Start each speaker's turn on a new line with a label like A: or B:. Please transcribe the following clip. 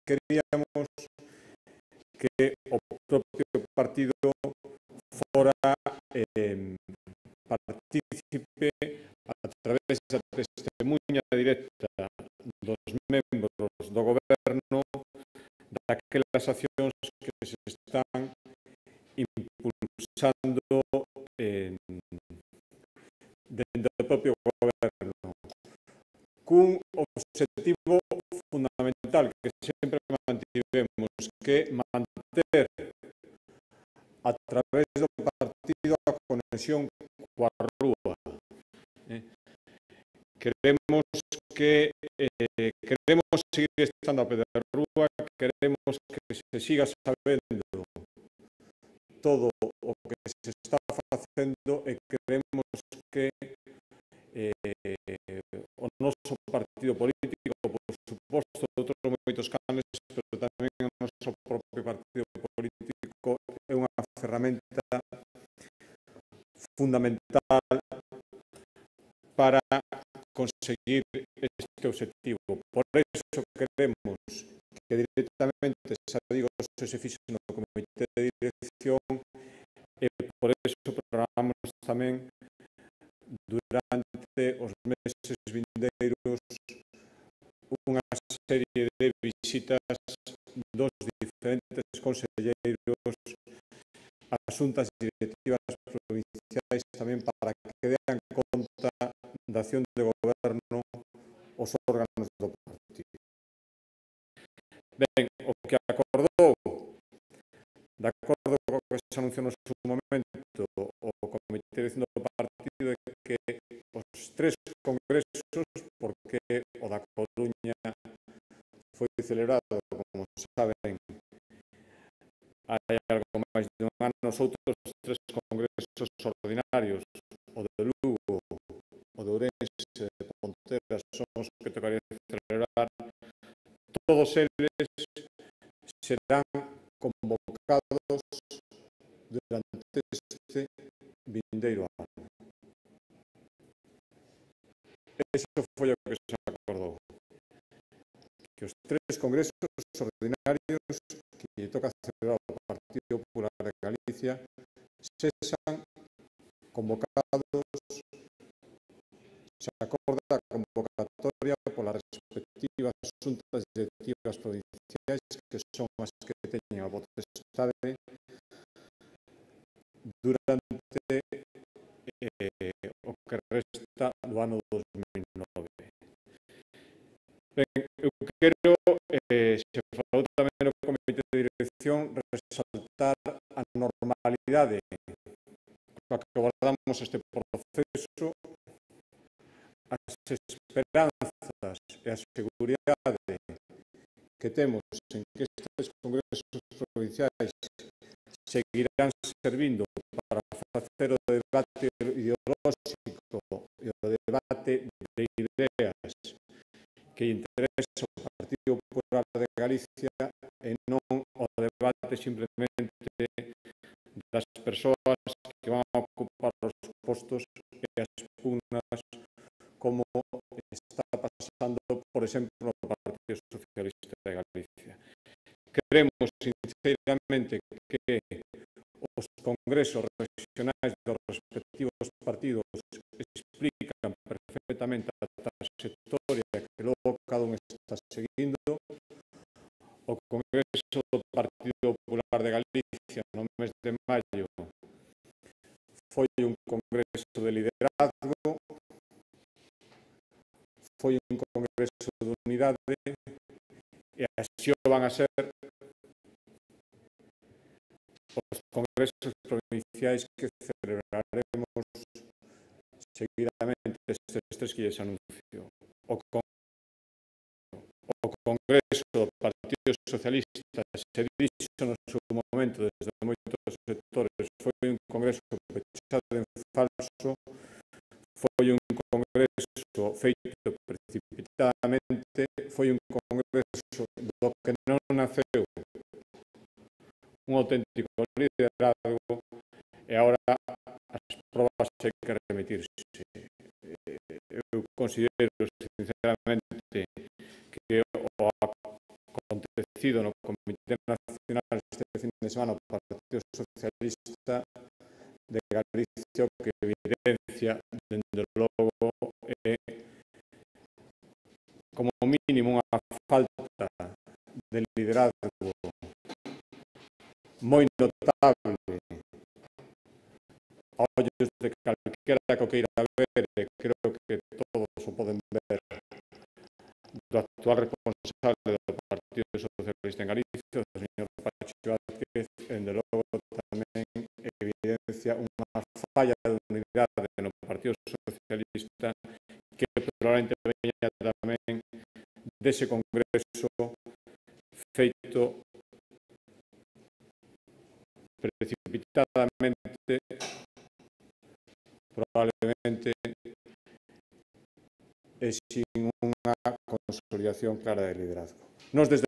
A: queríamos que o propio partido fora partícipe a través da testemunha directa dos membros do goberno daquelas accións que se están impulsando dentro do propio goberno, cun obxectivo fundamental que sempre mantivemos, que manter a través do partido a conexión coa rúa. Queremos seguir estando a pé da rúa, queremos que se siga sabendo todo o que se está facendo e queremos que o noso partido político, por suposto, de outros moitos canes, pero tamén o noso propio partido político é unha ferramenta fundamental para conseguir este objetivo. Por eso queremos que directamente, xa digo, se fixe no comité de dirección e por eso programamos tamén durante os meses vindeiros unha serie de visitas dos diferentes conselleiros ás xuntas directivas provinciais tamén para que dean conta da acción de goberno os órganos do partido. Ben, o que acordou, de acordo co que se anunciou no seu momento, o comité de dirección do partido é que os 3 congresos, porque o da Coruña foi celebrado, como saben, hai algo máis de un ano, os outros 3 congresos ordinarios, o de Lugo, o de Ourense, de Pontevedra, son os que tocaría celebrar. Todos eles serán convocados durante este vindeiro ano. Eso foi o que se acordou. Que os 3 congresos ordinarios que lle toca celebrar o Partido Popular de Galicia sexan convocados, se acorda a convocatoria polas respectivas xuntas directivas provinciais que son as que teñen a potestade durante o que resta do ano 2009. Ben, eu quero, se falou tamén no comité de dirección, resaltar a normalidade coa que abordamos este proceso, as esperanzas e a seguridade que temos en que estes congresos provinciais seguirán servindo para facer o debate ideolóxico e o debate de ideas que interesa o Partido Popular de Galicia e non o debate simplemente das persoas que van a ocupar os postos e as pugnas como está pasando, por exemplo, no Partido Socialista de Galicia. Queremos, sinceramente, que os congresos regionais dos respectivos partidos explican perfectamente a trayectoria que logo cada un está seguindo. O Congreso do Partido Popular de Galicia no mes de maio foi un congreso de liderazgo, foi un congreso de unidade e así van a ser os congresos provinciais que celebraremos seguidamente estes 3 que lles anuncio. O Congreso do Partido Socialista se dixo no seu momento desde moitos sectores, foi un congreso pechado en falso, foi un congreso feito precipitadamente, foi un congreso do que non naceu un auténtico liderazgo e agora as probas hai que remitirse. Eu considero sinceramente que o acontecido dicido no Comité Nacional este fin de semana o Partido Socialista de Galicia, o que evidencia, dende logo, é como mínimo unha falta de liderazgo moi notable a ollos de calquera que o queira ver, e creo que todos o poden ver, do actual responsable do Partido Socialista en Galicia, o señor Pachi Vázquez, dende logo tamén evidencia unha falla de unidade no Partido Socialista que probablemente veña tamén dese congreso feito precipitadamente, probablemente, e sin unha consolidación clara de liderazgo. Nos, desde